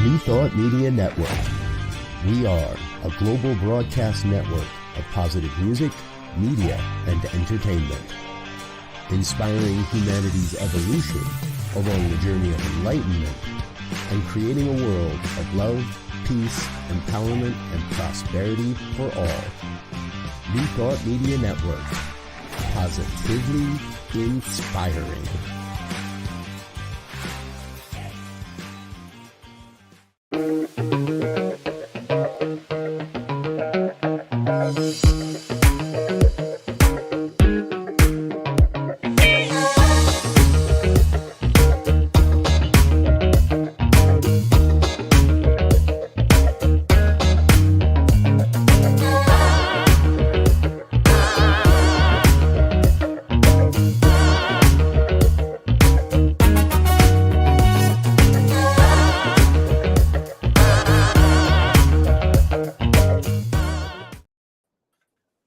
New Thought Media Network. We are a global broadcast network of positive music, media, and entertainment, inspiring humanity's evolution along the journey of enlightenment and creating a world of love, peace, empowerment, and prosperity for all. New Thought Media Network. Positively inspiring.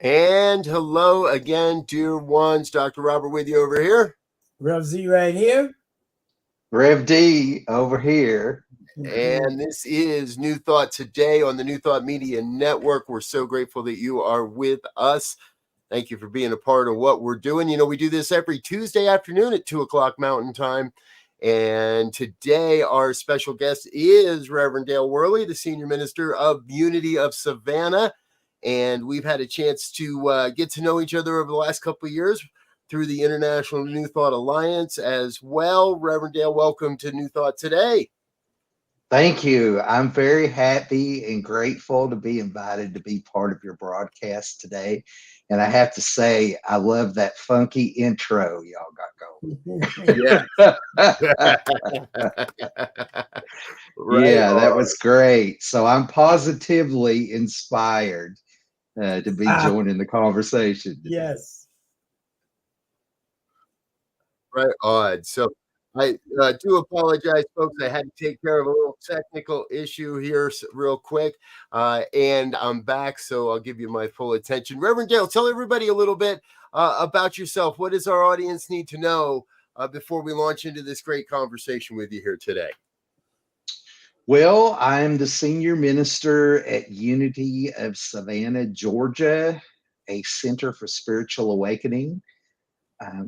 And hello again, dear ones. Dr. Robert with you over here. Rev Z right here. Rev D over here. And this is New Thought today on the New Thought Media Network. We're so grateful that you are with us. Thank you for being a part of what we're doing. You know, we do this every Tuesday afternoon at 2 o'clock Mountain Time. And today our special guest is Reverend Dale Worley, the Senior Minister of Unity of Savannah. And we've had a chance to get to know each other over the last couple of years through the International New Thought Alliance as well. Reverend Dale, welcome to New Thought today. Thank you. I'm very happy and grateful to be invited to be part of your broadcast today. And I have to say, I love that funky intro y'all got going. Yeah. Right, yeah, that was great. So I'm positively inspired to be joining the conversation today. Yes. Right on. So I do apologize, folks. I had to take care of a little technical issue here real quick. And I'm back, so I'll give you my full attention. Reverend Dale, tell everybody a little bit about yourself. What does our audience need to know before we launch into this great conversation with you here today? Well, I'm the senior minister at Unity of Savannah, Georgia, a center for spiritual awakening,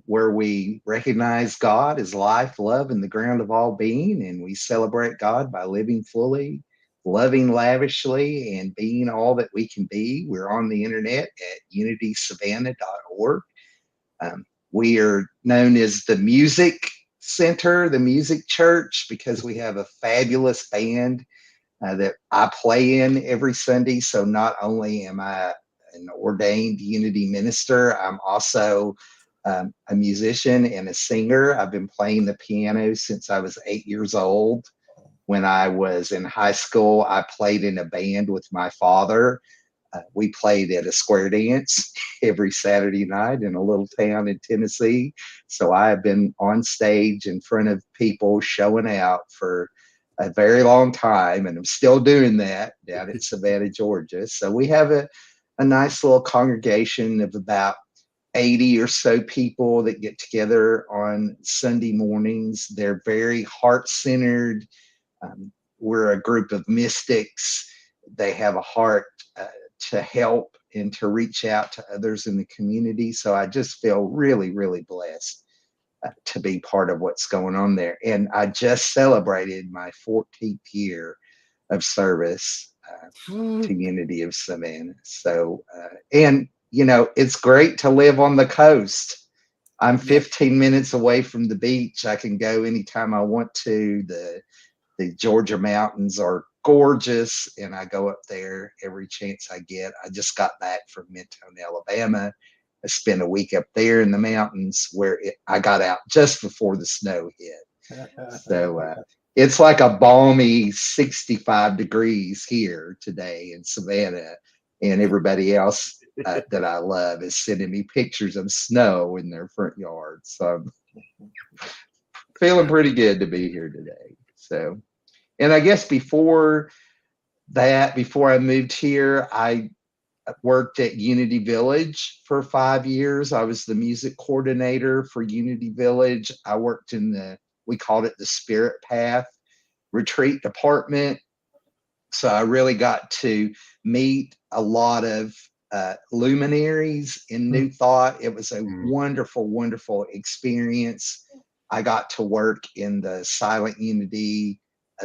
where we recognize God as life, love, and the ground of all being, and we celebrate God by living fully, loving lavishly, and being all that we can be. We're on the internet at unitysavannah.org. We are known as the Music Center, the Music Church, because we have a fabulous band that I play in every Sunday. So not only am I an ordained Unity minister, I'm also a musician and a singer. I've been playing the piano since I was 8 years old. When I was in high school, I played in a band with my father. We played at a square dance every Saturday night in a little town in Tennessee. So I have been on stage in front of people showing out for a very long time, and I'm still doing that down in Savannah, Georgia. So we have a nice little congregation of about 80 or so people that get together on Sunday mornings. They're very heart-centered. We're a group of mystics. They have a heart to help and to reach out to others in the community. So I just feel really, really blessed to be part of what's going on there. And I just celebrated my 14th year of service to Unity of Savannah. So, and you know, it's great to live on the coast. I'm 15 minutes away from the beach. I can go anytime I want to. The Georgia mountains are gorgeous, and I go up there every chance I get. I just got back from Mentone, Alabama. I spent a week up there in the mountains where I got out just before the snow hit. So it's like a balmy 65 degrees here today in Savannah, and everybody else that I love is sending me pictures of snow in their front yards. So I'm feeling pretty good to be here today. So, and I guess before I moved here, I worked at Unity Village for 5 years. I was the music coordinator for Unity Village. I worked in we called it the Spirit Path retreat department. So I really got to meet a lot of luminaries in New Thought. It was a wonderful, wonderful experience. I got to work in the Silent Unity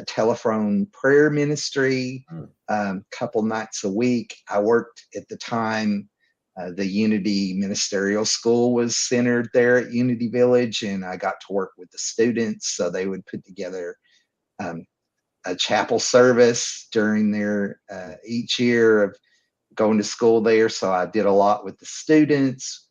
telephone prayer ministry couple nights a week. I worked at the time, the Unity Ministerial School was centered there at Unity Village, and I got to work with the students. So they would put together a chapel service during their each year of going to school there. So I did a lot with the students.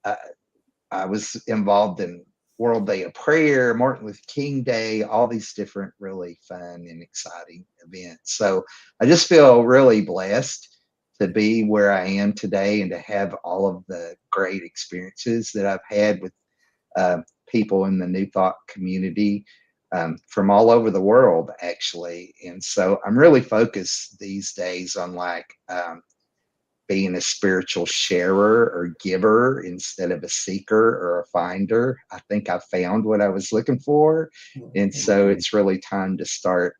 I was involved in World Day of Prayer, Martin Luther King Day, all these different really fun and exciting events. So I just feel really blessed to be where I am today and to have all of the great experiences that I've had with people in the New Thought community from all over the world, actually. And so I'm really focused these days on being a spiritual sharer or giver instead of a seeker or a finder. I think I found what I was looking for. And so it's really time to start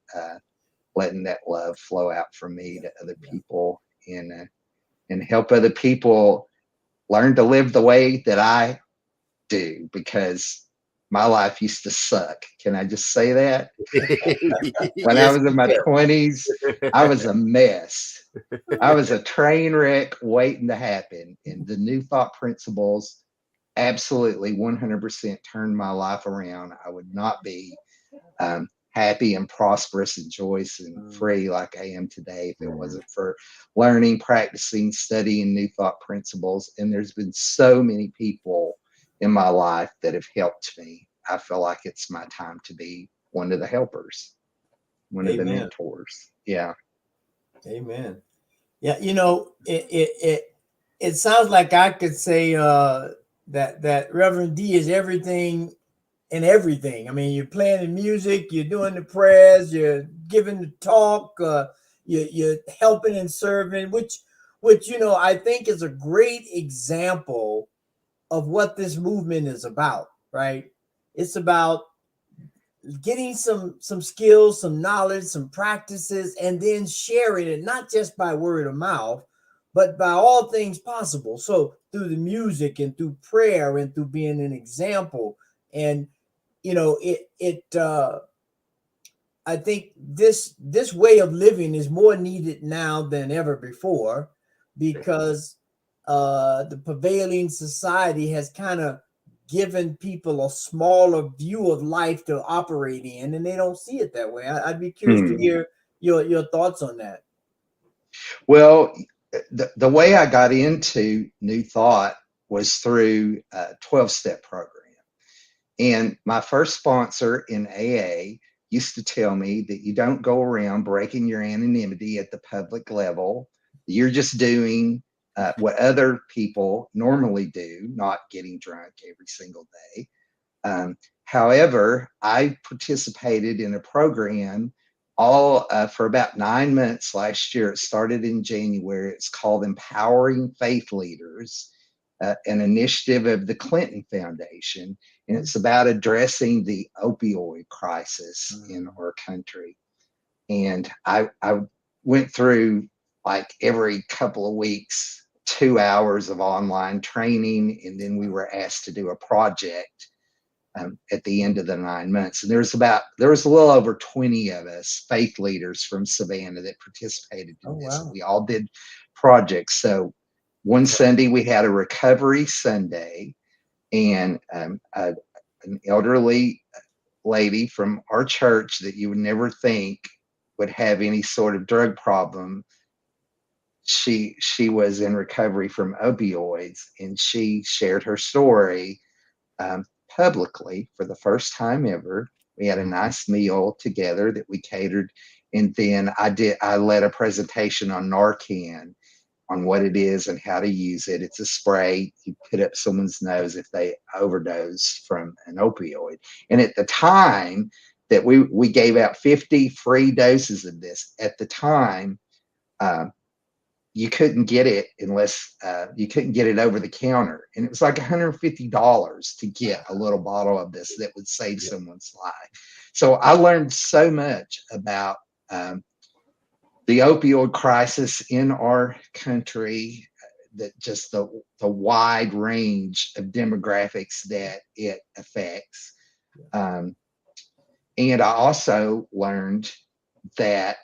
letting that love flow out from me to other people and help other people learn to live the way that I do, because my life used to suck. Can I just say that? When I was in my 20s, I was a mess. I was a train wreck waiting to happen. And the New Thought principles absolutely 100% turned my life around. I would not be happy and prosperous and joyous and free like I am today if it wasn't for learning, practicing, studying New Thought principles. And there's been so many people in my life that have helped me. I feel like it's my time to be one of the helpers, one of the mentors. Yeah. Amen. Yeah, it sounds like I could say that Reverend D is everything and everything. I mean, you're playing the music, you're doing the prayers, you're giving the talk, you're helping and serving, which I think is a great example of what this movement is about, right? It's about getting some skills, some knowledge, some practices, and then sharing it, not just by word of mouth, but by all things possible. So through the music and through prayer and through being an example. And I think this way of living is more needed now than ever before, because the prevailing society has kind of given people a smaller view of life to operate in, and they don't see it that way. I'd be curious to hear your thoughts on that. Well, the way I got into New Thought was through a 12-step program. And my first sponsor in AA used to tell me that you don't go around breaking your anonymity at the public level. You're just doing what other people normally do, not getting drunk every single day. However, I participated in a program for about 9 months last year. It started in January. It's called Empowering Faith Leaders, an initiative of the Clinton Foundation. And it's about addressing the opioid crisis in our country. And I went through like every couple of weeks, 2 hours of online training. And then we were asked to do a project at the end of the 9 months. And there was a little over 20 of us faith leaders from Savannah that participated in this. And we all did projects. So one Sunday we had a recovery Sunday, and an elderly lady from our church that you would never think would have any sort of drug problem. She was in recovery from opioids, and she shared her story publicly for the first time ever. We had a nice meal together that we catered, and then I led a presentation on Narcan, on what it is and how to use it. It's a spray you put up someone's nose if they overdose from an opioid. And at the time that we gave out 50 free doses of this, at the time, you couldn't get it unless you couldn't get it over the counter. And it was like $150 to get a little bottle of this that would save someone's life. So I learned so much about the opioid crisis in our country, that just the wide range of demographics that it affects. And I also learned that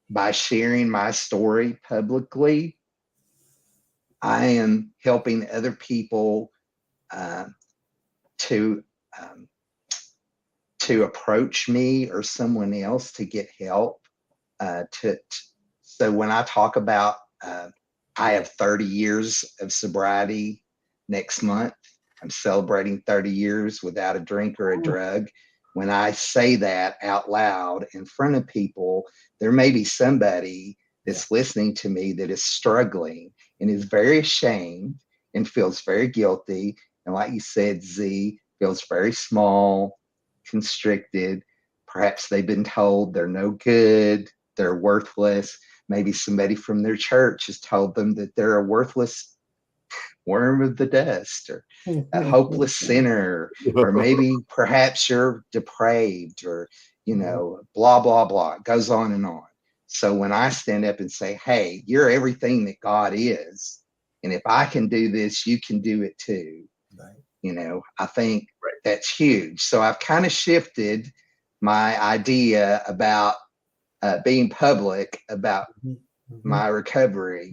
by sharing my story publicly, I am helping other people to approach me or someone else to get help. So when I talk about, I have 30 years of sobriety next month. I'm celebrating 30 years without a drink or a drug. When I say that out loud in front of people, there may be somebody that's listening to me that is struggling and is very ashamed and feels very guilty. And like you said, Z, feels very small, constricted. Perhaps they've been told they're no good, they're worthless. Maybe somebody from their church has told them that they're a worthless worm of the dust, or a hopeless sinner, or maybe perhaps you're depraved, or, blah, blah, blah. It goes on and on. So when I stand up and say, hey, you're everything that God is, and if I can do this, you can do it too. Right. I think that's huge. So I've kind of shifted my idea about being public about my recovery.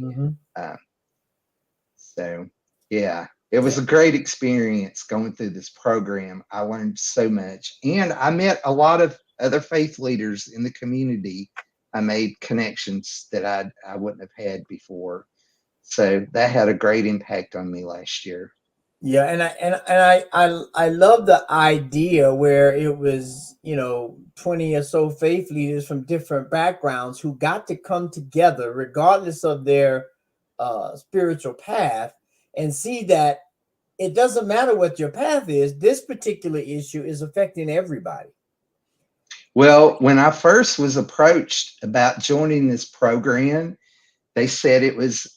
So yeah, it was a great experience going through this program. I learned so much, and I met a lot of other faith leaders in the community. I made connections that I wouldn't have had before. So that had a great impact on me last year. Yeah, I love the idea where it was 20 or so faith leaders from different backgrounds who got to come together regardless of their spiritual path, and see that it doesn't matter what your path is. This particular issue is affecting everybody. Well, when I first was approached about joining this program, they said it was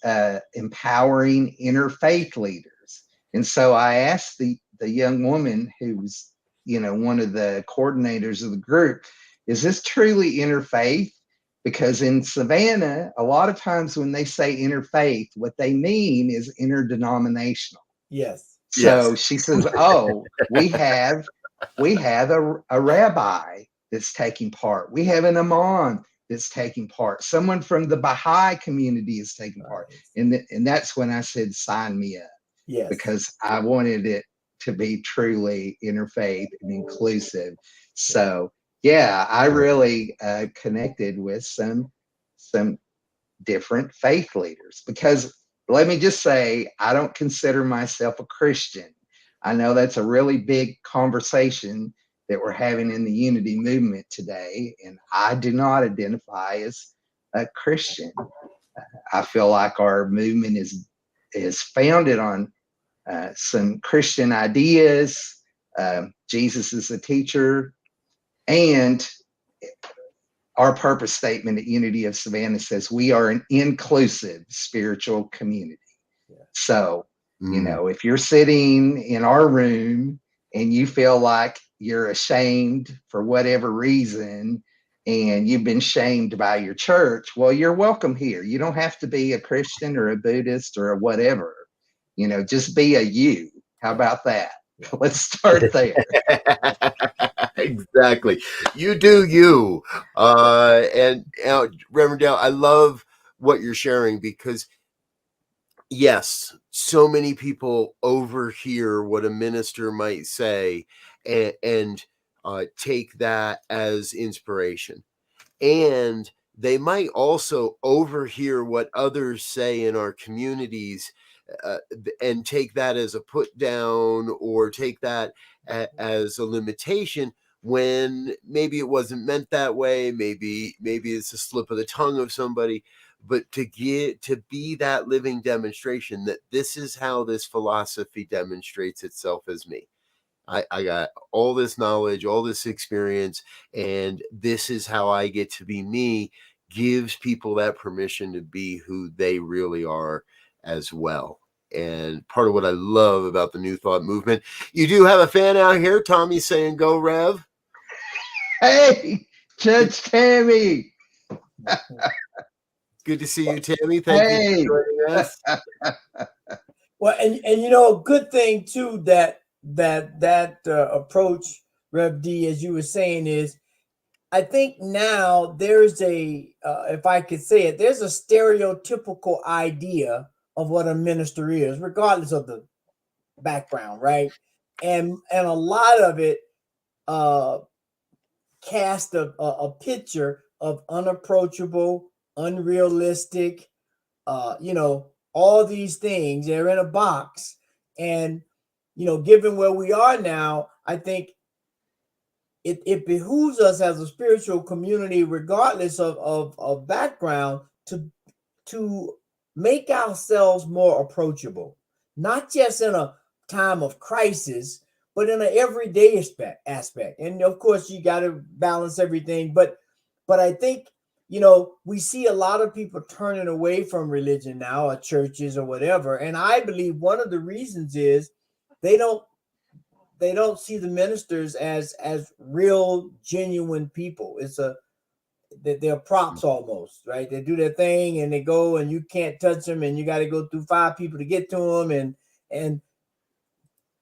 empowering interfaith leaders. And so I asked the young woman who was, one of the coordinators of the group, is this truly interfaith? Because in Savannah, a lot of times when they say interfaith, what they mean is interdenominational. Yes. So she says, oh, we have a rabbi that's taking part. We have an imam that's taking part. Someone from the Baha'i community is taking part. And that's when I said, sign me up. Yes. Because I wanted it to be truly interfaith and inclusive. So yeah, I really connected with some different faith leaders, because let me just say, I don't consider myself a Christian. I know that's a really big conversation that we're having in the unity movement today, and I do not identify as a Christian. I feel like our movement is founded on some Christian ideas. Jesus is a teacher, and our purpose statement at Unity of Savannah says we are an inclusive spiritual community. Yeah. So, if you're sitting in our room and you feel like you're ashamed for whatever reason, and you've been shamed by your church, well, you're welcome here. You don't have to be a Christian or a Buddhist or a whatever. Just be a you. How about that? Let's start there. Exactly. You do you. And Reverend Dale, I love what you're sharing, because yes, so many people overhear what a minister might say and take that as inspiration. And they might also overhear what others say in our communities and take that as a put down, or take that as a limitation, when maybe it wasn't meant that way. Maybe it's a slip of the tongue of somebody. But to be that living demonstration that this is how this philosophy demonstrates itself as me. I got all this knowledge, all this experience, and this is how I get to be me, gives people that permission to be who they really are as well. And part of what I love about the New Thought movement, you do have a fan out here, Tommy, saying "Go Rev." Hey, Judge Tammy. Good to see you, Tammy. Thank you Hey. for joining us. Well, and you know, a good thing too that approach, Rev D, as you were saying, is I think now there's a if I could say it, there's a stereotypical idea of what a minister is, regardless of the background, right? And a lot of it cast a picture of unapproachable, unrealistic, you know, all these things. They're in a box. And, you know, given where we are now, I think it behooves us as a spiritual community, regardless of background, to make ourselves more approachable, not just in a time of crisis, but in an everyday aspect. And of course, you got to balance everything. But I think, you know, we see a lot of people turning away from religion now, or churches or whatever. And I believe one of the reasons is they don't see the ministers as real, genuine people. They're props almost, right? They do their thing and they go, and you can't touch them, and you got to go through 5 people to get to them, and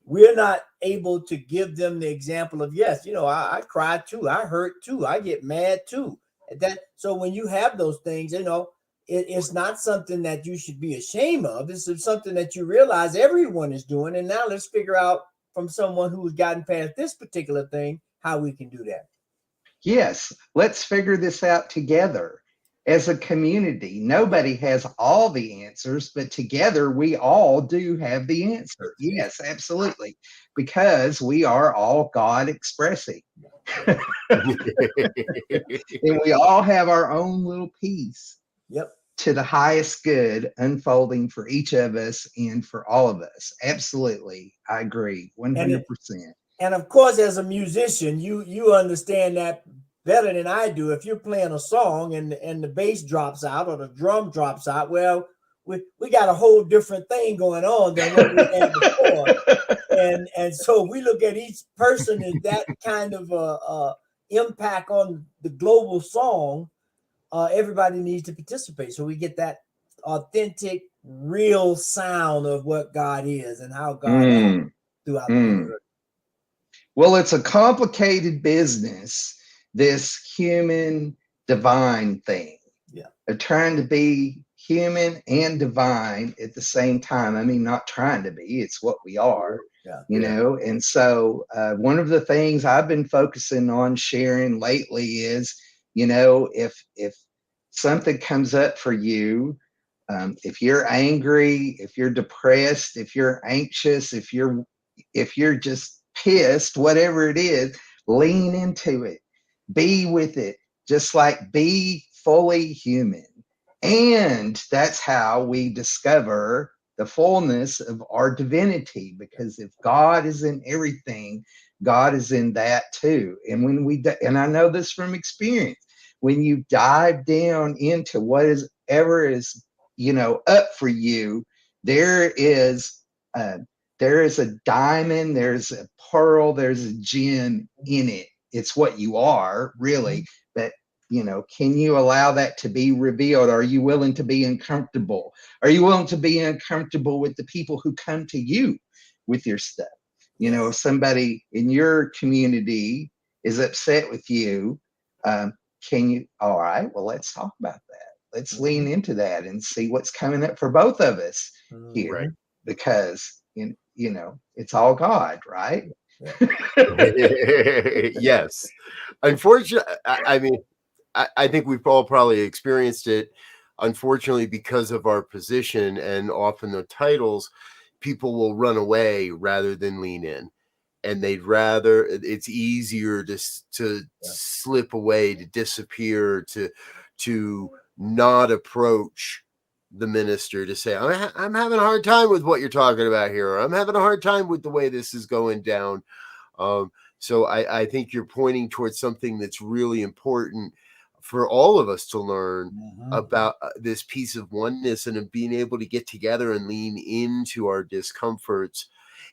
we're not able to give them the example of, yes, you know, I cry too, I hurt too, I get mad too. So when you have those things, you know, it's not something that you should be ashamed of. It's something that you realize everyone is doing, and now let's figure out from someone who's gotten past this particular thing how we can do that. Yes, let's figure this out together as a community. Nobody has all the answers, but together we all do have the answer. Yes, absolutely. Because we are all God expressing. And we all have our own little piece. Yep. To the highest good unfolding for each of us and for all of us. Absolutely. I agree. 100%. And of course, as a musician, you understand that better than I do. If you're playing a song and the bass drops out or the drum drops out, well, we got a whole different thing going on than what we had before. And so we look at each person as that kind of impact on the global song. Everybody needs to participate, so we get that authentic, real sound of what God is and how God acts throughout the universe. Well, it's a complicated business, this human divine thing. Yeah. Of trying to be human and divine at the same time. I mean, not trying to be, it's what we are. Yeah. You know, and so one of the things I've been focusing on sharing lately is, you know, if something comes up for you, if you're angry, if you're depressed, if you're anxious, if you're just pissed, whatever it is, lean into it, be with it, just like be fully human. And that's how we discover the fullness of our divinity, because if God is in everything, God is in that too. And when and I know this from experience, when you dive down into whatever is, you know, up for you, there is a diamond, there's a pearl, there's a gem in it. It's what you are, really. But, you know, can you allow that to be revealed? Are you willing to be uncomfortable? Are you willing to be uncomfortable with the people who come to you with your stuff? You know, if somebody in your community is upset with you, can you, all right, well, let's talk about that. Let's lean into that and see what's coming up for both of us here. Right. Because, you know, it's all God, right? Yes. Unfortunately, I mean, I think we've all probably experienced it. Unfortunately, because of our position and often the titles, people will run away rather than lean in. And it's easier to slip away, to disappear, to not approach the minister, to say, I'm having a hard time with what you're talking about here, or I'm having a hard time with the way this is going down. So I think you're pointing towards something that's really important for all of us to learn Mhm. about this piece of oneness and of being able to get together and lean into our discomforts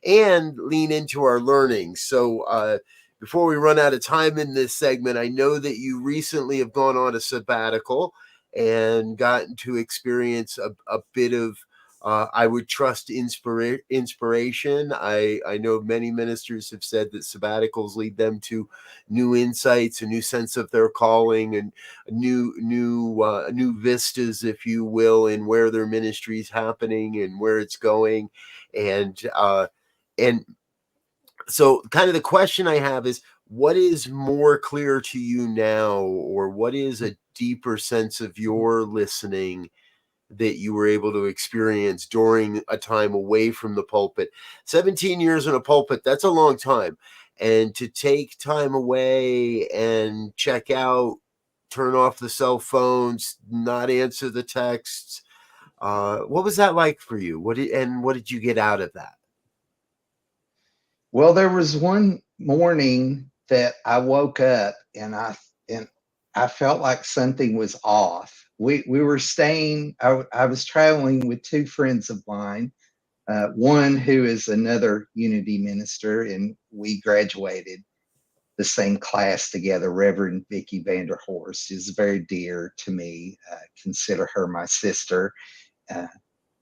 and lean into our learning. So before we run out of time in this segment, I know that you recently have gone on a sabbatical and gotten to experience a bit of I would trust inspiration. I know many ministers have said that sabbaticals lead them to new insights, a new sense of their calling, and new vistas, if you will, in where their ministry is happening and where it's going. And so kind of the question I have is, what is more clear to you now, or what is a deeper sense of your listening that you were able to experience during a time away from the pulpit? 17 years in a pulpit, that's a long time. And to take time away and check out, turn off the cell phones, not answer the texts, what was that like for you? What did you get out of that? Well, there was one morning that I woke up and I felt like something was off. We were staying. I was traveling with two friends of mine. One who is another Unity minister, and we graduated the same class together. Reverend Vicky Vanderhorst is very dear to me. Consider her my sister. Uh,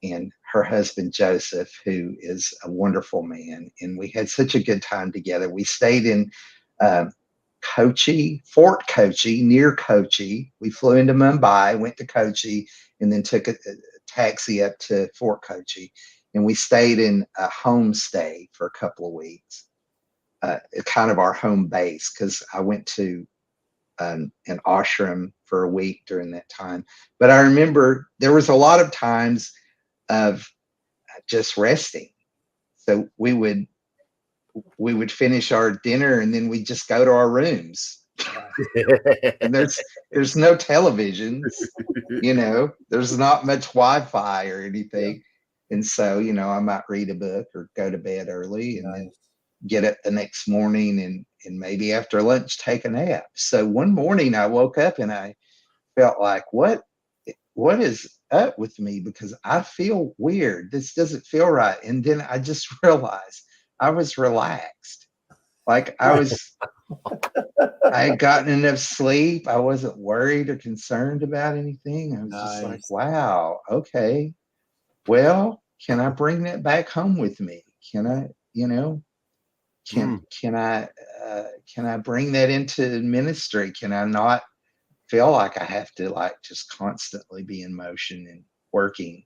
and her husband Joseph, who is a wonderful man, and we had such a good time together. We stayed in Kochi, Fort Kochi, near Kochi. We flew into Mumbai, went to Kochi, and then took a taxi up to Fort Kochi, and we stayed in a homestay for a couple of weeks, kind of our home base, because I went to an ashram for a week during that time. But I remember there was a lot of times of just resting. So we would finish our dinner and then we'd just go to our rooms. And there's no televisions, there's not much Wi-Fi or anything. Yeah. And so, I might read a book or go to bed early and then get up the next morning and maybe after lunch take a nap. So one morning I woke up and I felt like, what is up with me? Because I feel weird. This doesn't feel right. And then I just realized I was relaxed. Like I had gotten enough sleep. I wasn't worried or concerned about anything. I was just like, wow, okay. Well, can I bring that back home with me? Can I, can I bring that into ministry? Can I not feel like I have to just constantly be in motion and working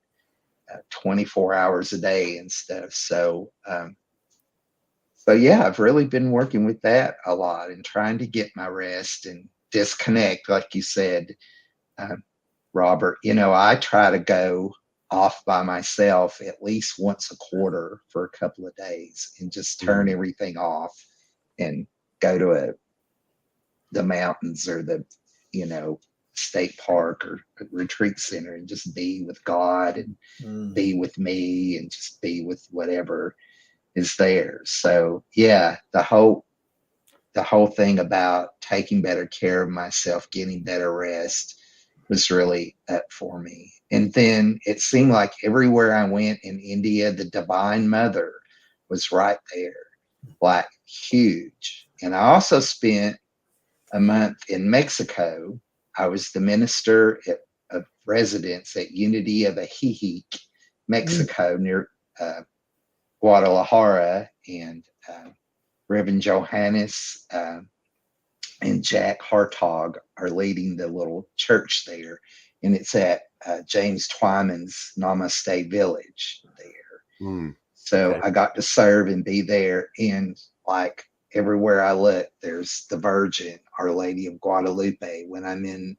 24 hours a day and stuff. So yeah, I've really been working with that a lot and trying to get my rest and disconnect, like you said, Robert. I try to go off by myself at least once a quarter for a couple of days and just turn everything off and go to the mountains or the state park or a retreat center and just be with God and be with me and just be with whatever is there. So yeah, the whole thing about taking better care of myself, getting better rest was really up for me. And then it seemed like everywhere I went in India, the Divine Mother was right there, like huge. And I also spent a month in Mexico. I was the minister of residence at Unity of Ajijic, Mexico, near Guadalajara, and Reverend Johannes and Jack Hartog are leading the little church there, and it's at James Twyman's Namaste Village there. So I got to serve and be there, and like everywhere I look, there's the Virgin, Our Lady of Guadalupe. When I'm in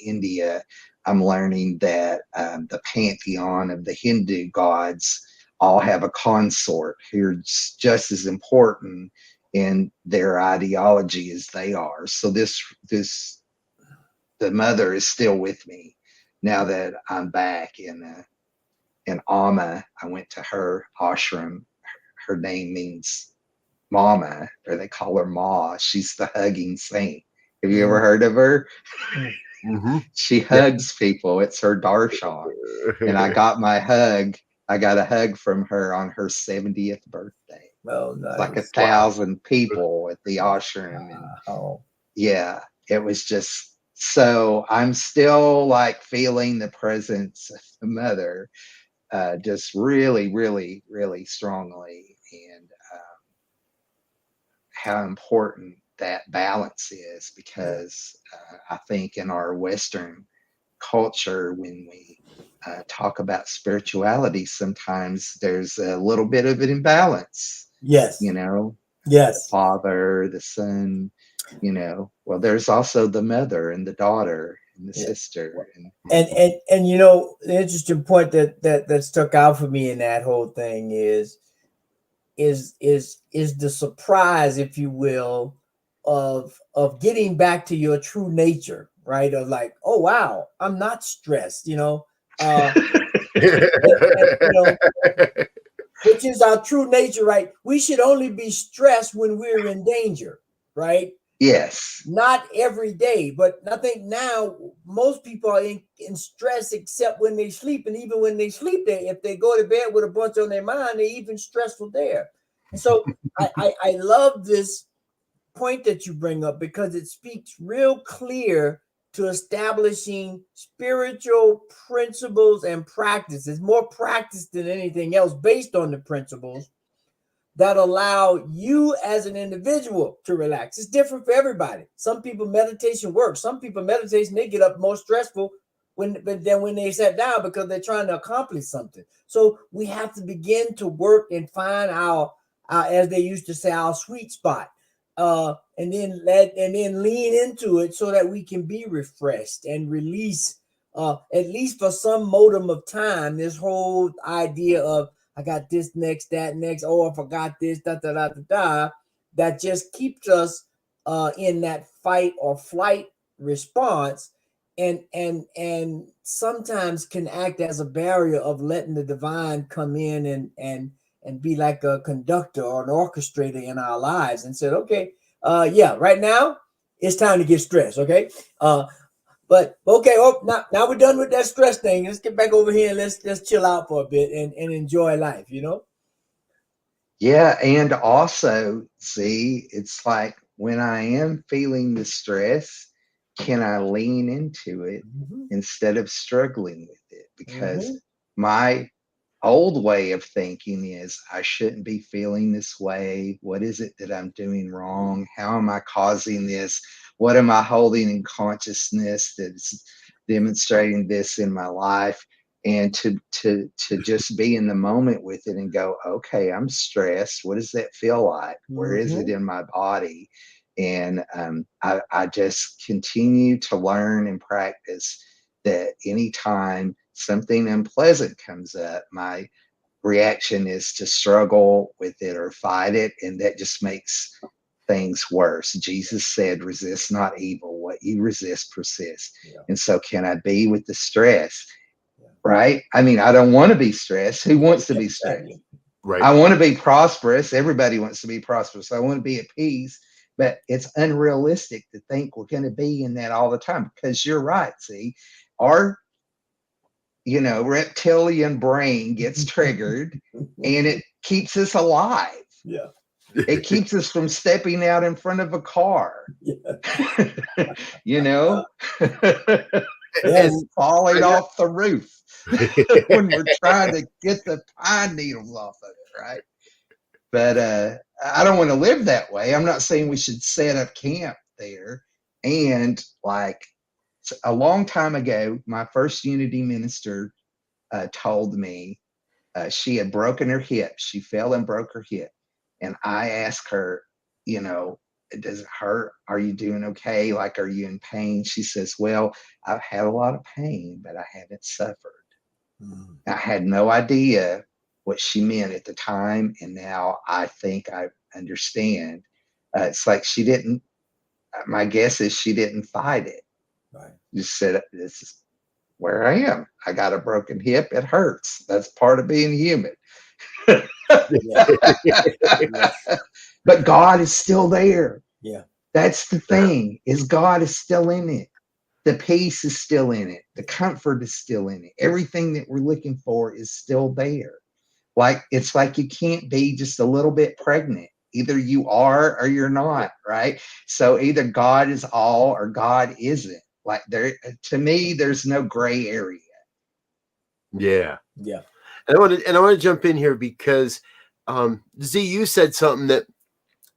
India, I'm learning that the pantheon of the Hindu gods all have a consort who's just as important in their ideology as they are. So the mother is still with me now that I'm back in Amma. I went to her ashram. Her name means Mama, or they call her Ma. She's the hugging saint Have you ever heard of her? Mhm. She hugs people. It's her darshan. And I got a hug from her on her 70th birthday. Well, It's like nice. 1,000 people at the ashram. And Wow. yeah, it was just so I'm still like feeling the presence of the mother just really, really, really strongly. And how important that balance is, because I think in our Western culture, when we talk about spirituality, sometimes there's a little bit of an imbalance, Yes. you know, the Yes. father, the son, well, there's also the mother and the daughter and the Yeah. sister. And you know, the interesting point that stuck out for me in that whole thing is the surprise, if you will, of getting back to your true nature, right? Of like, oh wow, I'm not stressed, which is our true nature, right? We should only be stressed when we're in danger, right? Yes. Not every day, but I think now most people are in stress except when they sleep. And even when they sleep, if they go to bed with a bunch on their mind, they're even stressful there. And so I love this point that you bring up, because it speaks real clear to establishing spiritual principles and practices, more practice than anything else, based on the principles that allow you as an individual to relax. It's different for everybody. Some people meditation works. Some people meditation, they get up more stressful when they sat down, because they're trying to accomplish something. So we have to begin to work and find our as they used to say, our sweet spot. And then lean into it so that we can be refreshed and release, at least for some modem of time, this whole idea of, I got this next, that next. Oh, I forgot this, da da da da da. That just keeps us in that fight or flight response, and sometimes can act as a barrier of letting the divine come in and be like a conductor or an orchestrator in our lives, and said, okay, yeah, right now it's time to get stressed. Okay, but okay, now we're done with that stress thing. Let's get back over here and let's chill out for a bit and enjoy life, Yeah, and also, see, it's like when I am feeling the stress, can I lean into it instead of struggling with it? Because my old way of thinking is I shouldn't be feeling this way. What is it that I'm doing wrong? How am I causing this? What am I holding in consciousness that's demonstrating this in my life? And to just be in the moment with it and go, okay, I'm stressed. What does that feel like? Where is it in my body? And I just continue to learn and practice that anytime something unpleasant comes up, my reaction is to struggle with it or fight it. And that just makes things worse. Jesus said, resist not evil. What you resist persists. Yeah. And so, can I be with the stress? Right? I mean, I don't want to be stressed. Who wants to be stressed? Right. I want to be prosperous. Everybody wants to be prosperous. I want to be at peace. But it's unrealistic to think we're going to be in that all the time, because you're right. See, our reptilian brain gets triggered and it keeps us alive. Yeah. It keeps us from stepping out in front of a car. Yes. And falling off the roof when we're trying to get the pine needles off of it, right? But I don't want to live that way. I'm not saying we should set up camp there. And like a long time ago, my first Unity minister told me she had broken her hip. She fell and broke her hip. And I asked her, does it hurt? Are you doing okay? Like, are you in pain? She says, well, I've had a lot of pain, but I haven't suffered. I had no idea what she meant at the time. And now I think I understand. It's like she didn't, my guess is she didn't fight it. Right. Just said, this is where I am. I got a broken hip. It hurts. That's part of being human. But God is still there. Yeah. That's the thing, is God is still in it. The peace is still in it. The comfort is still in it. Everything that we're looking for is still there. Like, it's like you can't be just a little bit pregnant. Either you are or you're not, right? So either God is all or God isn't. Like, there, to me, there's no gray area. Yeah. Yeah. And I want to jump in here because Z, you said something that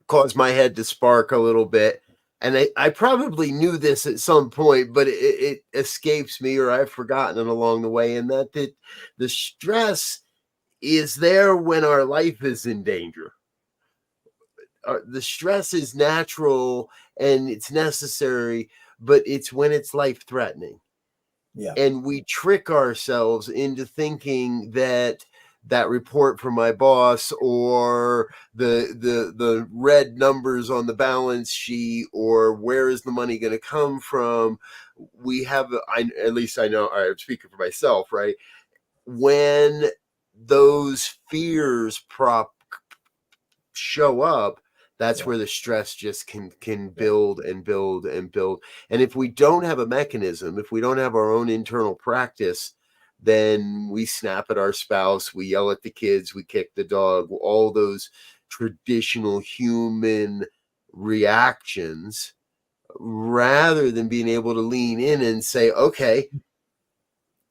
caused my head to spark a little bit. And I probably knew this at some point, but it escapes me, or I've forgotten it along the way. And that the stress is there when our life is in danger. The stress is natural and it's necessary, but it's when it's life threatening. Yeah. And we trick ourselves into thinking that report from my boss, or the red numbers on the balance sheet, or where is the money going to come from, we have, at least I know, I'm speaking for myself, right? When those fears show up, that's where the stress just can build and build and build. And if we don't have a mechanism, if we don't have our own internal practice, then we snap at our spouse, we yell at the kids, we kick the dog, all those traditional human reactions, rather than being able to lean in and say, okay,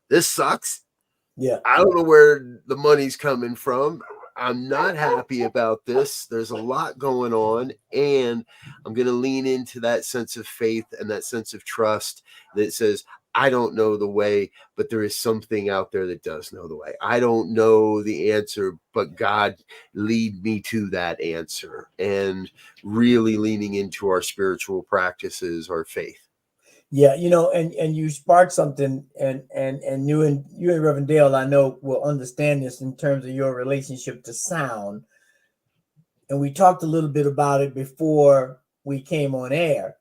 this sucks. Yeah. I don't know where the money's coming from. I'm not happy about this. There's a lot going on, and I'm going to lean into that sense of faith and that sense of trust that says, I don't know the way, but there is something out there that does know the way. I don't know the answer, but God, lead me to that answer, and really leaning into our spiritual practices, our faith. Yeah, and you sparked something, and you and Reverend Dale, I know, will understand this in terms of your relationship to sound. And we talked a little bit about it before we came on air.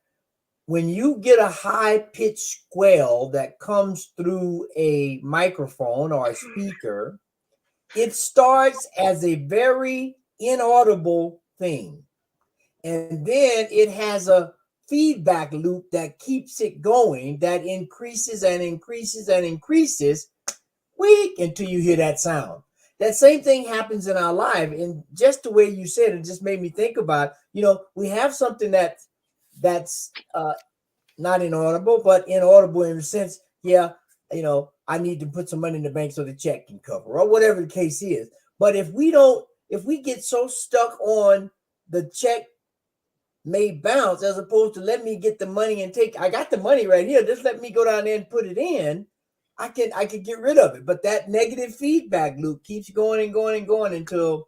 When you get a high-pitched squeal that comes through a microphone or a speaker, it starts as a very inaudible thing. And then it has a feedback loop that keeps it going, that increases and increases and increases until you hear that sound. That same thing happens in our life. And just the way you said it just made me think about, we have something that's not inaudible, but inaudible in the sense, I need to put some money in the bank so the check can cover, or whatever the case is. But if we get so stuck on the check may bounce, as opposed to let me get the money and I got the money right here, just let me go down there and put it in, I can get rid of it. But that negative feedback loop keeps going and going and going until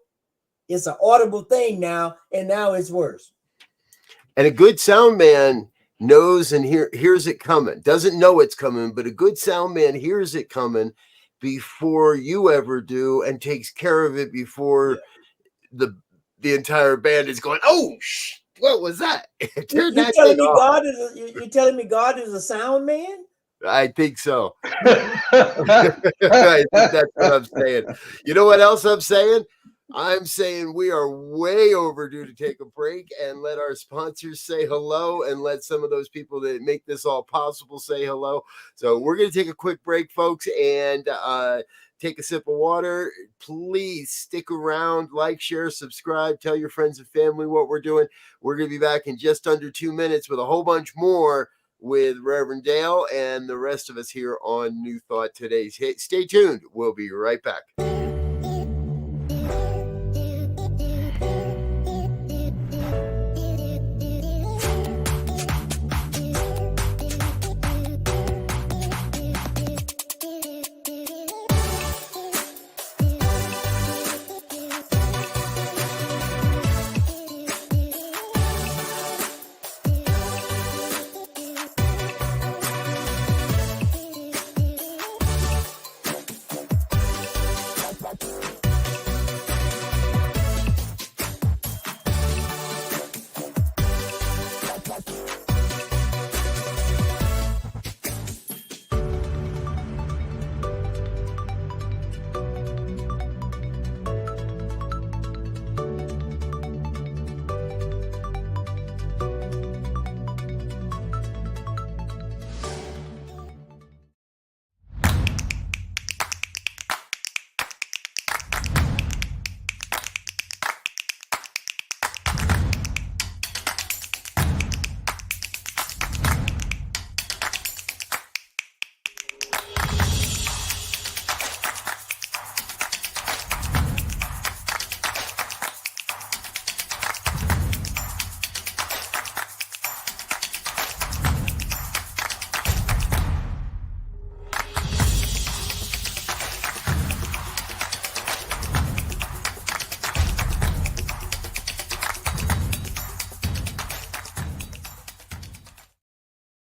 it's an audible thing now, and now it's worse. And a good sound man knows and hears it coming. Doesn't know it's coming, but a good sound man hears it coming before you ever do, and takes care of it before the entire band is going, oh, what was that? You're telling me God is a sound man? I think so. I think that's what I'm saying. You know what else I'm saying? I'm saying we are way overdue to take a break and let our sponsors say hello, and let some of those people that make this all possible say hello. So we're going to take a quick break, folks, and take a sip of water. Please stick around, like, share, subscribe, tell your friends and family what we're doing. We're going to be back in just under 2 minutes with a whole bunch more with Reverend Dale and the rest of us here on New Thought Today's Hit. Stay tuned. We'll be right back.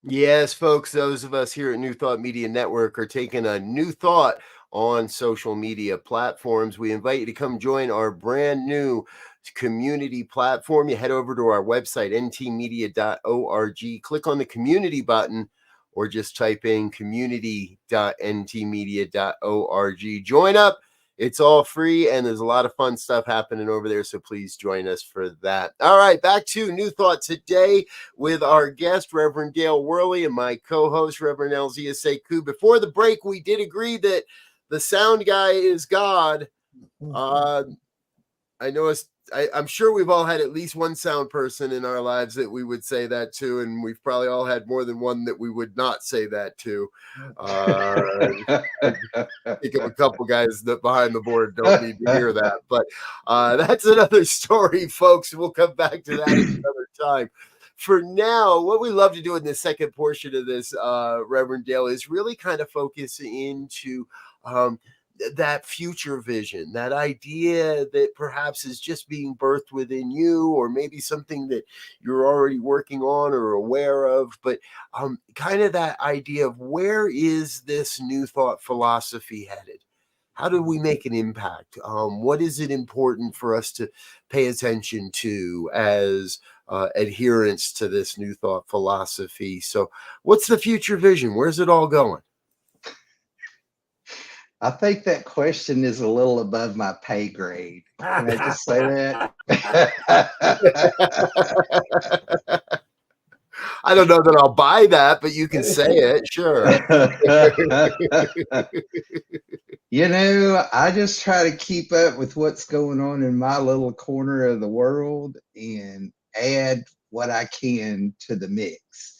Yes, folks, those of us here at New Thought Media Network are taking a new thought on social media platforms. We invite you to come join our brand new community platform. You head over to our website, ntmedia.org, click on the community button, or just type in community.ntmedia.org. Join up. It's all free, and there's a lot of fun stuff happening over there, so please join us for that. All right, back to New Thought today with our guest, Reverend Dale Worley, and my co-host, Reverend Elzia Sekou. Before the break, we did agree that the sound guy is God. I know I'm sure we've all had at least one sound person in our lives that we would say that to, and we've probably all had more than one that we would not say that to. Think of a couple guys that behind the board don't need to hear that, but that's another story, folks. We'll come back to that another time. For now, what we love to do in the second portion of this, Reverend Dale, is really kind of focus into that future vision, that idea that perhaps is just being birthed within you, or maybe something that you're already working on or aware of, but kind of that idea of where is this new thought philosophy headed? How do we make an impact? What is it important for us to pay attention to as adherents to this new thought philosophy? So what's the future vision? Where's it all going? I think that question is a little above my pay grade. Can I just say that? I don't know that I'll buy that, but you can say it. Sure. I just try to keep up with what's going on in my little corner of the world and add what I can to the mix.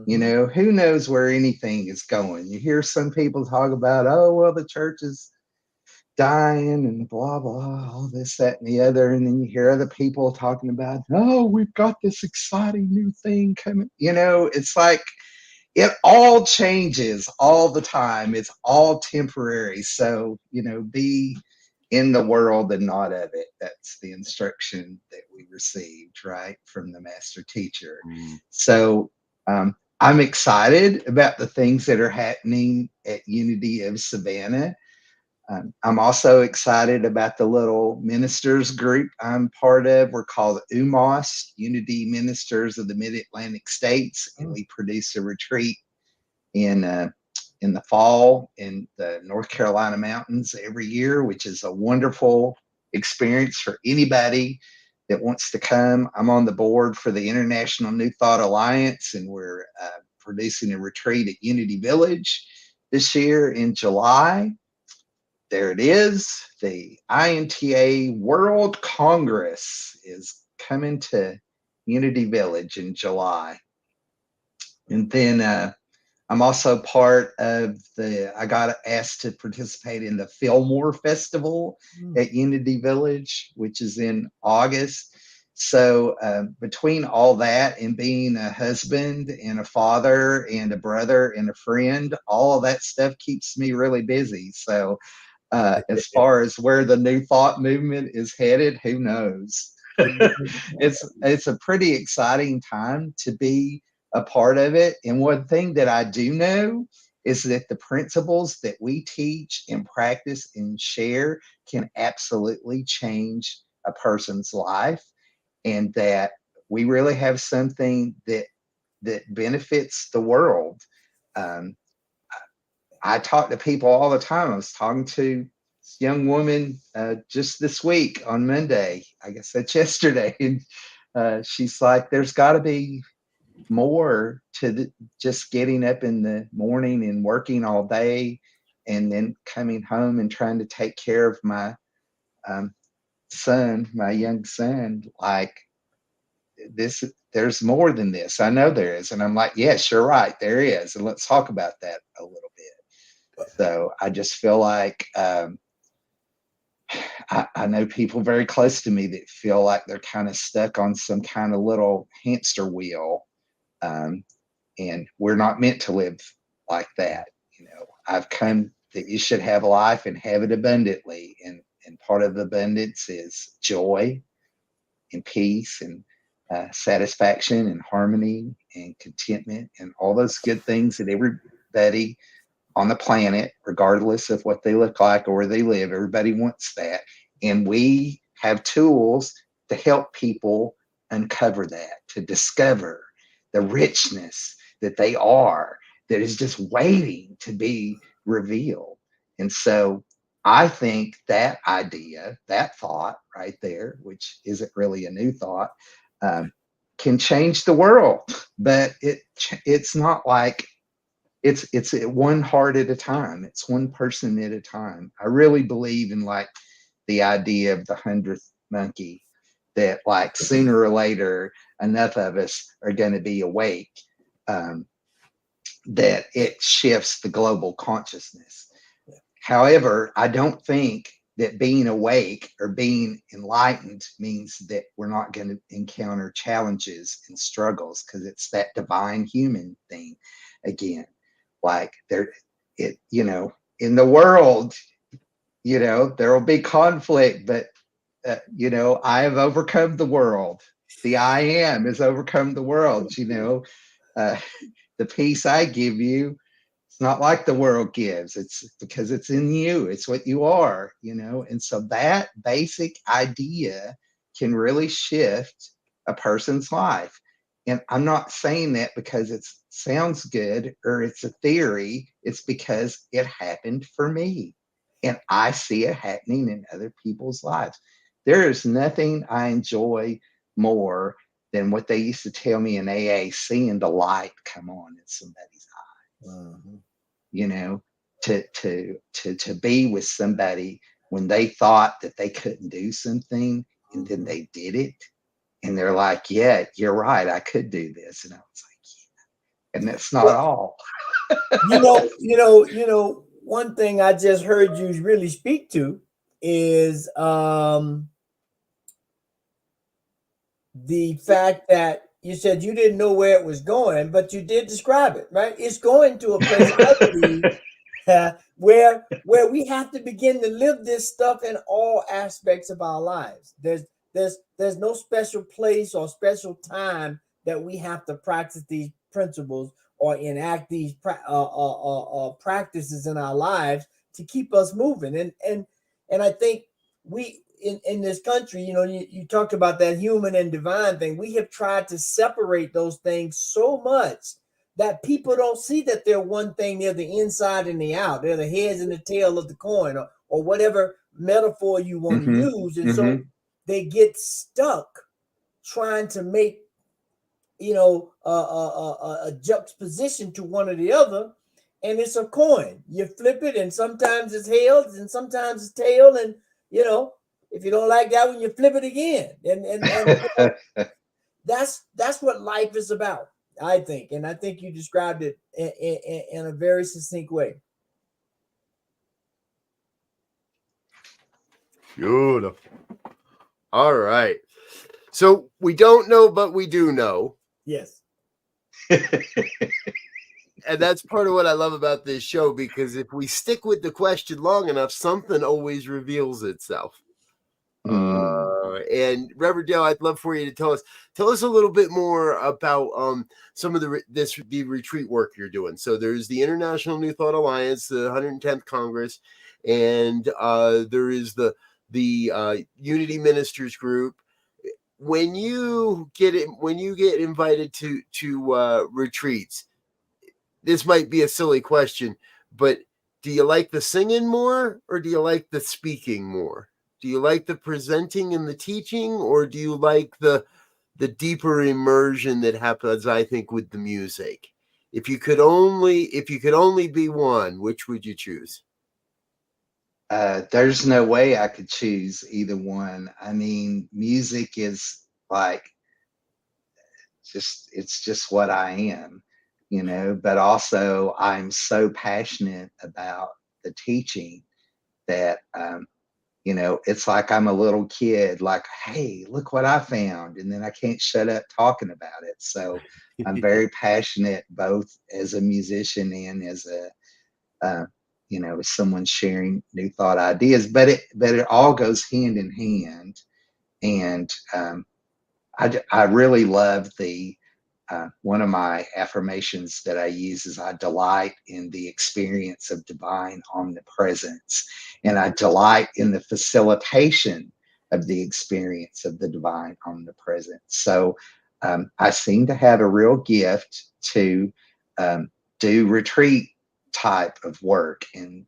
Who knows where anything is going? You hear some people talk about, oh, well, the church is dying and blah, blah, all this, that, and the other. And then you hear other people talking about, oh, we've got this exciting new thing coming. It's like it all changes all the time. It's all temporary. So, be in the world and not of it. That's the instruction that we received, right, from the master teacher. So, I'm excited about the things that are happening at Unity of Savannah. I'm also excited about the little ministers group I'm part of. We're called UMOS, Unity Ministers of the Mid-Atlantic States, and we produce a retreat in the fall in the North Carolina mountains every year, which is a wonderful experience for anybody that wants to come. I'm on the board for the International New Thought Alliance, and we're producing a retreat at Unity Village this year in July. There it is. The INTA World Congress is coming to Unity Village in July. And then I'm also part of I got asked to participate in the Fillmore Festival at Unity Village, which is in August. So between all that and being a husband and a father and a brother and a friend, all of that stuff keeps me really busy. So as far as where the New Thought movement is headed, who knows? It's a pretty exciting time to be a part of it. And one thing that I do know is that the principles that we teach and practice and share can absolutely change a person's life, and that we really have something that benefits the world. I talk to people all the time. I was talking to this young woman just this week on Monday. I guess that's yesterday. And she's like, there's got to be more to just getting up in the morning and working all day and then coming home and trying to take care of my son, my young son. Like, there's more than this. I know there is. And I'm like, yes, you're right. There is. And let's talk about that a little bit. So I just feel like I know people very close to me that feel like they're kind of stuck on some kind of little hamster wheel. And we're not meant to live like that. I've come that you should have life and have it abundantly. And part of abundance is joy and peace and satisfaction and harmony and contentment and all those good things that everybody on the planet, regardless of what they look like or where they live, everybody wants that. And we have tools to help people uncover that, to discover the richness that they are, that is just waiting to be revealed. And so I think that idea, that thought right there, which isn't really a new thought, can change the world. But it's not like it's one heart at a time. It's one person at a time. I really believe in like the idea of the 100th monkey, that like sooner or later enough of us are going to be awake, that it shifts the global consciousness. However, I don't think that being awake or being enlightened means that we're not going to encounter challenges and struggles, because it's that divine human thing again. Like in the world, there will be conflict, but I have overcome the world. The I am has overcome the world. The peace I give you, it's not like the world gives. It's because it's in you. It's what you are, And so that basic idea can really shift a person's life. And I'm not saying that because it sounds good or it's a theory. It's because it happened for me. And I see it happening in other people's lives. There is nothing I enjoy more than what they used to tell me in AA, seeing the light come on in somebody's eyes. To be with somebody when they thought that they couldn't do something, and then they did it, and they're like, yeah, you're right, I could do this. And I was like, yeah. And that's not all. One thing I just heard you really speak to is the fact that you said you didn't know where it was going, but you did describe it, right? It's going to a place, I believe, where we have to begin to live this stuff in all aspects of our lives. There's no special place or special time that we have to practice these principles or enact these practices in our lives to keep us moving. And I think we in this country, you talked about that human and divine thing. We have tried to separate those things so much that people don't see that they're one thing. They're the inside and the out. They're the heads and the tail of the coin, or whatever metaphor you want to use. And so they get stuck trying to make a juxtaposition to one or the other, and it's a coin. You flip it, and sometimes it's heads and sometimes it's tail, and if you don't like that one, you flip it again. And that's what life is about, I think. And I think you described it in a very succinct way. Beautiful. All right. So we don't know, but we do know. Yes. And that's part of what I love about this show, because if we stick with the question long enough, something always reveals itself. And Reverend Dale, I'd love for you to tell us a little bit more about some of the retreat work you're doing. So there's the International New Thought Alliance, the 110th Congress, and there is the Unity Ministers Group. When you get invited to retreats, this might be a silly question, but do you like the singing more, or do you like the speaking more? Do you like the presenting and the teaching, or do you like the deeper immersion that happens, I think, with the music? If you could only be one, which would you choose? There's no way I could choose either one. I mean, music is like it's just what I am, but also I'm so passionate about the teaching that it's like I'm a little kid, like, hey, look what I found, and then I can't shut up talking about it. So I'm very passionate, both as a musician and as as someone sharing new thought ideas. But it all goes hand in hand, and I really love the one of my affirmations that I use is I delight in the experience of divine omnipresence, and I delight in the facilitation of the experience of the divine omnipresence. So I seem to have a real gift to do retreat type of work, and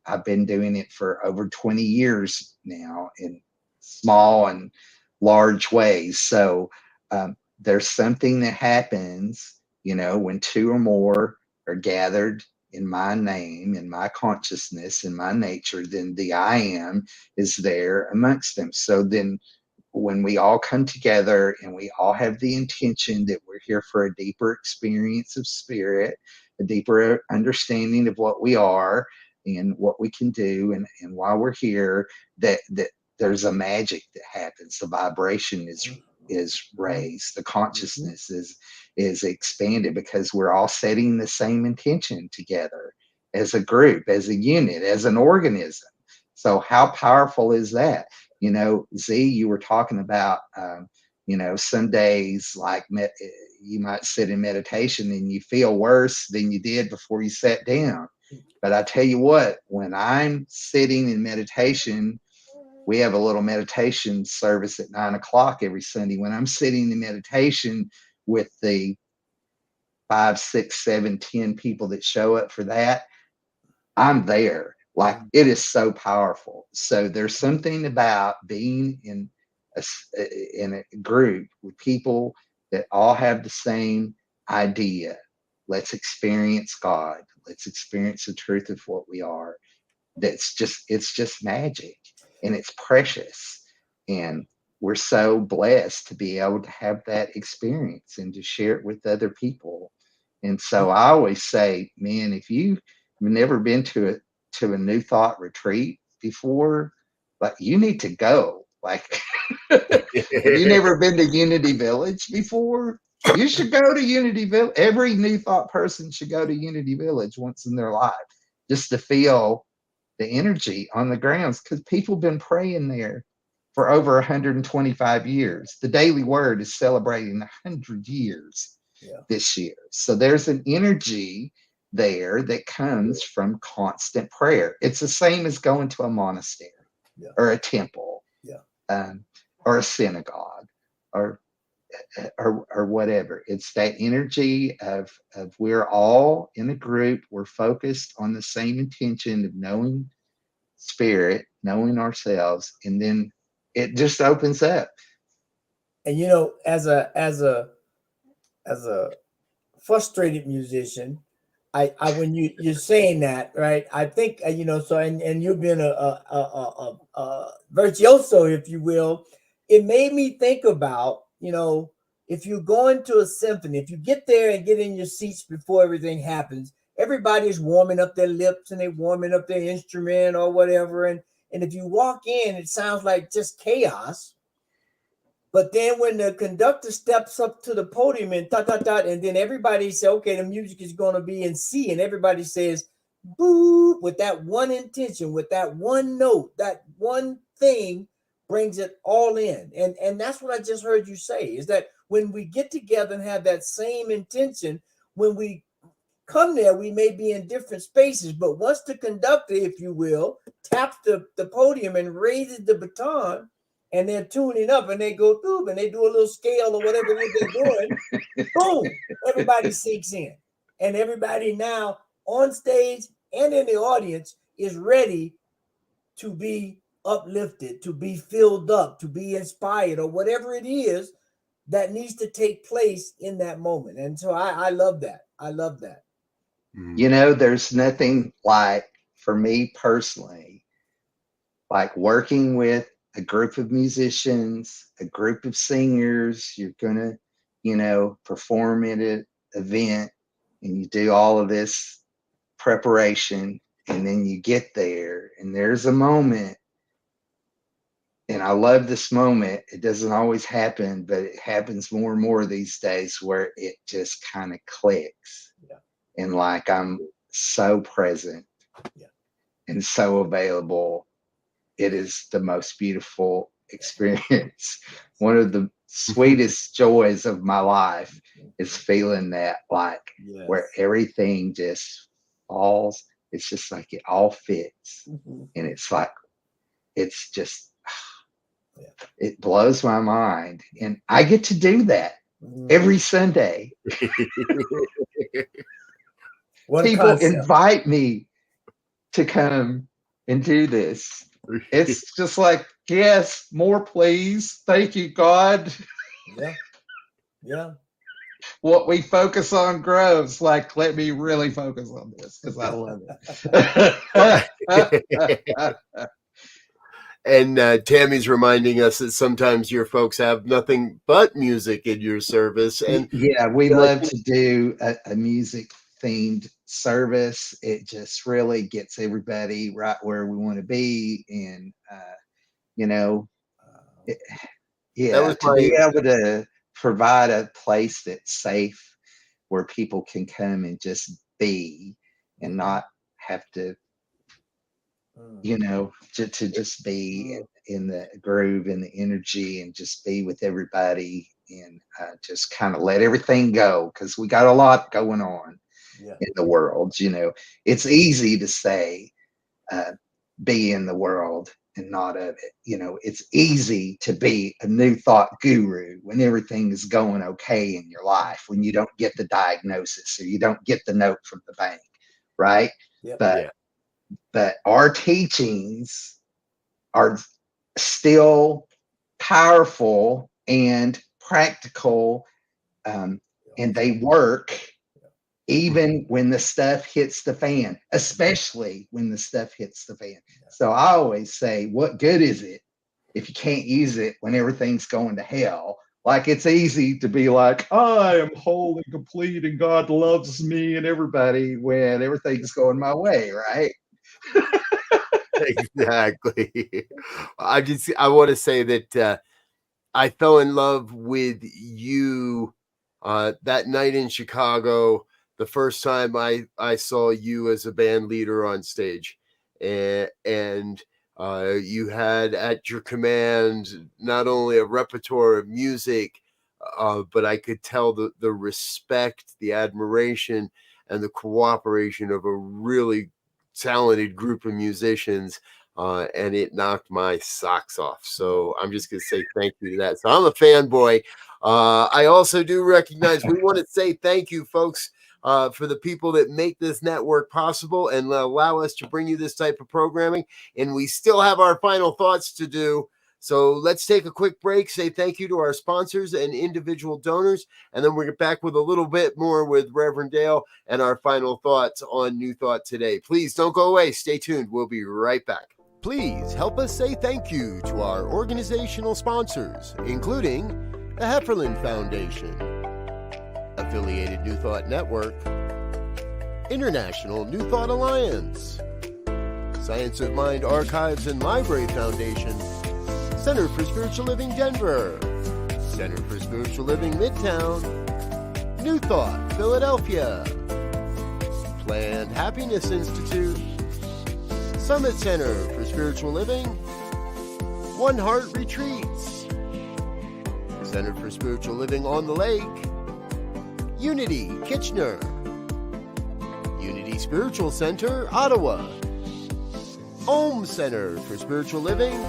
I've been doing it for over 20 years now in small and large ways. So there's something that happens, when two or more are gathered in my name, in my consciousness, in my nature, then the I am is there amongst them. So then when we all come together and we all have the intention that we're here for a deeper experience of spirit, a deeper understanding of what we are and what we can do, and why we're here, that there's a magic that happens. The vibration is raised, the consciousness is expanded, because we're all setting the same intention together as a group, as a unit, as an organism. So how powerful is that? Z, you were talking about, some days like you might sit in meditation and you feel worse than you did before you sat down. But I tell you what, when I'm sitting in meditation, we have a little meditation service at 9:00 every Sunday. When I'm sitting in meditation with the 5, 6, 7, 10 people that show up for that, I'm there. Like, it is so powerful. So there's something about being in a group with people that all have the same idea. Let's experience God. Let's experience the truth of what we are. It's just magic, and it's precious. And we're so blessed to be able to have that experience and to share it with other people. And so I always say, man, if you've never been to a New Thought retreat before, like, you need to go. Like, have you never been to Unity Village before? You should go to Unity Village. Every New Thought person should go to Unity Village once in their life, just to feel the energy on the grounds, because people have been praying there for over 125 years. The Daily Word is celebrating 100 years this year. So there's an energy there that comes from constant prayer. It's the same as going to a monastery or a temple or a synagogue or whatever. It's that energy of we're all in a group. We're focused on the same intention of knowing spirit, knowing ourselves, and then it just opens up. And as a frustrated musician, I when you're saying that, right, I think so, and you've been a virtuoso, if you will. It made me think about, if you go into a symphony, if you get there and get in your seats before everything happens, everybody's warming up their lips and they're warming up their instrument or whatever, and if you walk in, it sounds like just chaos. But then when the conductor steps up to the podium and and then everybody says, okay, the music is going to be in C, and everybody says, boo, with that one intention, with that one note, that one thing brings it all in. And that's what I just heard you say, is that when we get together and have that same intention, when we come there, we may be in different spaces, but once the conductor, if you will, taps the podium and raises the baton, and they're tuning up, and they go through, and they do a little scale or whatever it is they're doing, boom, everybody sinks in. And everybody now on stage and in the audience is ready to be uplifted, to be filled up, to be inspired, or whatever it is that needs to take place in that moment. And so I love that. I love that. There's nothing like, for me personally, like working with a group of musicians, a group of singers. You're going to, perform at an event, and you do all of this preparation, and then you get there, and there's a moment. And I love this moment. It doesn't always happen, but it happens more and more these days, where it just kind of clicks. And like, I'm so present and so available. It is the most beautiful experience. One of the sweetest joys of my life is feeling that, like, Yes. where everything just falls. It's just like it all fits. Mhm. And it's like, it's just, Yeah. it blows my mind. And I get to do that Mhm. every Sunday. What a People concept. invite me to come and do this. It's just like, yes, more please. Thank you, God. Yeah. Yeah. What we focus on grows. Like, let me really focus on this because I love it. And Tammy's reminding us that sometimes your folks have nothing but music in your service. And Yeah, we I love think- to do a music themed service. It just really gets everybody right where we want to be. And, you know, it, that yeah, was to be my able to provide a place that's safe where people can come and just be and not have to, you know, to just be in the groove and the energy and just be with everybody and just kind of let everything go because we got a lot going on Yeah. in the world. You know, it's easy to say, be in the world and not of it. You know, it's easy to be a new thought guru when everything is going okay in your life, when you don't get the diagnosis or you don't get the note from the bank, right? Yep. But Yeah. but our teachings are still powerful and practical, and they work even when the stuff hits the fan, especially when the stuff hits the fan. So I always say, what good is it if you can't use it when everything's going to hell? Like, it's easy to be like, I am whole and complete and God loves me and everybody when everything's going my way, right? Exactly. I want to say that I fell in love with you that night in Chicago, the first time I saw you as a band leader on stage. And you had at your command not only a repertoire of music, but I could tell the respect, the admiration, and the cooperation of a really talented group of musicians. And it knocked my socks off. So I'm just going to say thank you to that. So I'm a fanboy. I also do recognize we want to say thank you, folks, for the people that make this network possible and allow us to bring you this type of programming. And we still have our final thoughts to do. So let's take a quick break, say thank you to our sponsors and individual donors, and then we'll get back with a little bit more with Reverend Dale and our final thoughts on New Thought Today. Please don't go away. Stay tuned. We'll be right back. Please help us say thank you to our organizational sponsors, including the Hefferland Foundation, Affiliated New Thought Network, International New Thought Alliance, Science of Mind Archives and Library Foundation, Center for Spiritual Living Denver, Center for Spiritual Living Midtown, New Thought Philadelphia, Planned Happiness Institute, Summit Center for Spiritual Living, One Heart Retreats, Center for Spiritual Living on the Lake, Unity Kitchener, Unity Spiritual Center Ottawa, Om Center for Spiritual Living,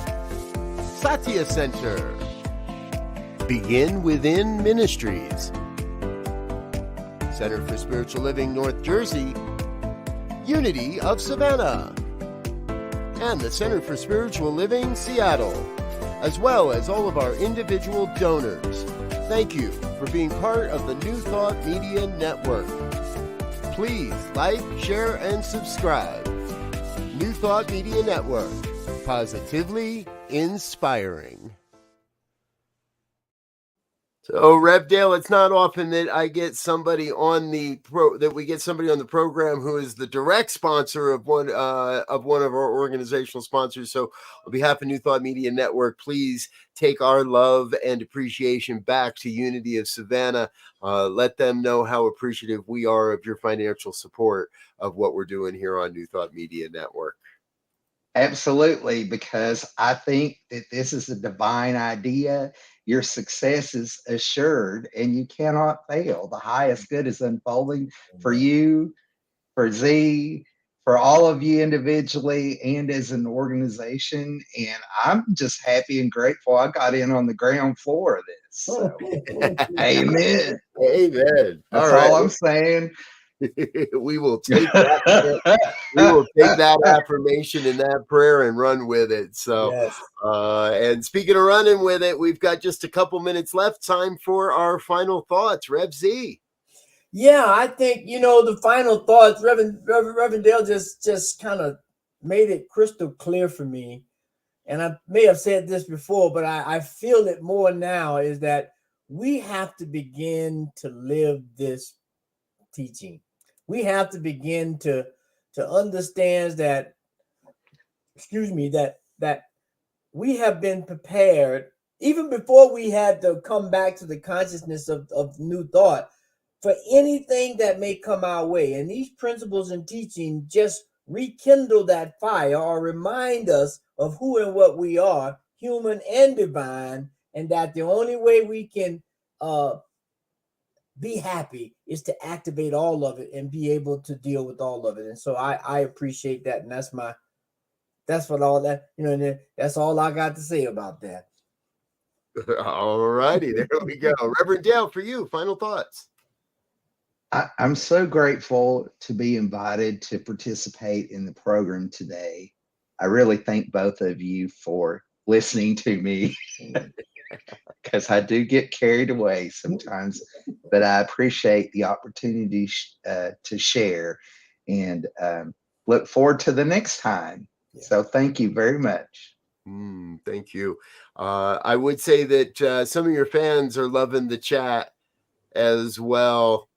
Satya Center, Begin Within Ministries, Center for Spiritual Living North Jersey, Unity of Savannah, and the Center for Spiritual Living Seattle, as well as all of our individual donors. Thank you for being part of the New Thought Media Network. Please like, share, and subscribe. New Thought Media Network, positively inspiring. So, Rev Dale, it's not often that I get somebody on the program who is the direct sponsor of one of our organizational sponsors. So, on behalf of New Thought Media Network, please take our love and appreciation back to Unity of Savannah. Let them know how appreciative we are of your financial support of what we're doing here on New Thought Media Network. Absolutely, because I think that this is a divine idea. Your success is assured and you cannot fail. The highest good is unfolding for you, for Z, for all of you individually and as an organization. And I'm just happy and grateful I got in on the ground floor of this. So, amen. Amen. That's All right. all I'm saying. We will take that. We will take that affirmation and that prayer and run with it. So, Yes. And speaking of running with it, we've got just a couple minutes left. Time for our final thoughts. Rev Z. Yeah, I think, the final thoughts, Reverend Dale just kind of made it crystal clear for me. And I may have said this before, but I feel it more now, is that we have to begin to live this teaching. We have to begin to understand that, that we have been prepared even before we had to come back to the consciousness of new thought for anything that may come our way. And these principles and teaching just rekindle that fire or remind us of who and what we are, human and divine, and that the only way we can be happy is to activate all of it and be able to deal with all of it. And so I appreciate that. And that's what all that, that's all I got to say about that. All righty, there we go. Reverend Dale, for you, final thoughts. I'm so grateful to be invited to participate in the program today. I really thank both of you for listening to me because I do get carried away sometimes, but I appreciate the opportunity to share and look forward to the next time. Yeah. So thank you very much. Thank you. I would say that some of your fans are loving the chat as well.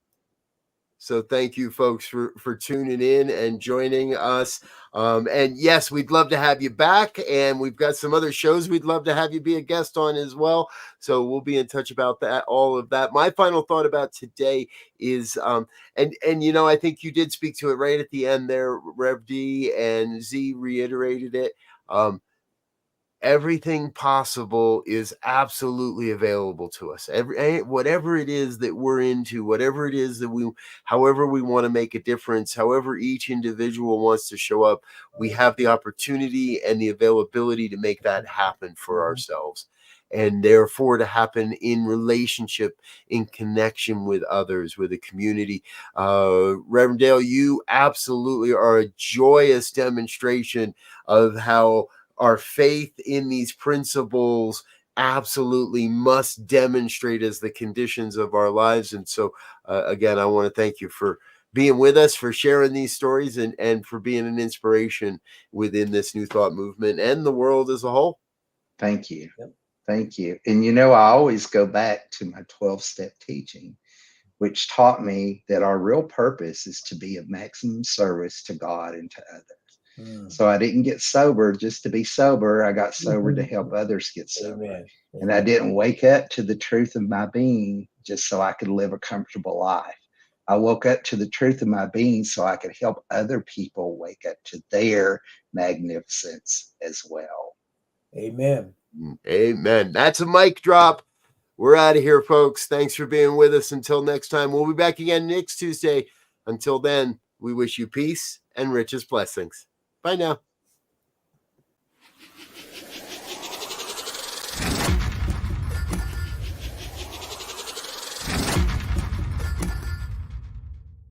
So thank you, folks, for tuning in and joining us. And yes, we'd love to have you back. And we've got some other shows we'd love to have you be a guest on as well. So we'll be in touch about that, all of that. My final thought about today is, and I think you did speak to it right at the end there, Rev D, and Z reiterated it. Everything possible is absolutely available to us. Whatever it is that we're into, whatever it is that however we want to make a difference, however each individual wants to show up, we have the opportunity and the availability to make that happen for ourselves. And therefore to happen in relationship, in connection with others, with a community. Reverend Dale, you absolutely are a joyous demonstration of how our faith in these principles absolutely must demonstrate as the conditions of our lives. And so, again, I want to thank you for being with us, for sharing these stories, and for being an inspiration within this New Thought movement and the world as a whole. Thank you. Yep. Thank you. And, I always go back to my 12-step teaching, which taught me that our real purpose is to be of maximum service to God and to others. So I didn't get sober just to be sober. I got sober to help others get sober. Amen. And I didn't wake up to the truth of my being just so I could live a comfortable life. I woke up to the truth of my being so I could help other people wake up to their magnificence as well. Amen. Amen. That's a mic drop. We're out of here, folks. Thanks for being with us. Until next time, we'll be back again next Tuesday. Until then, we wish you peace and richest blessings. Bye now.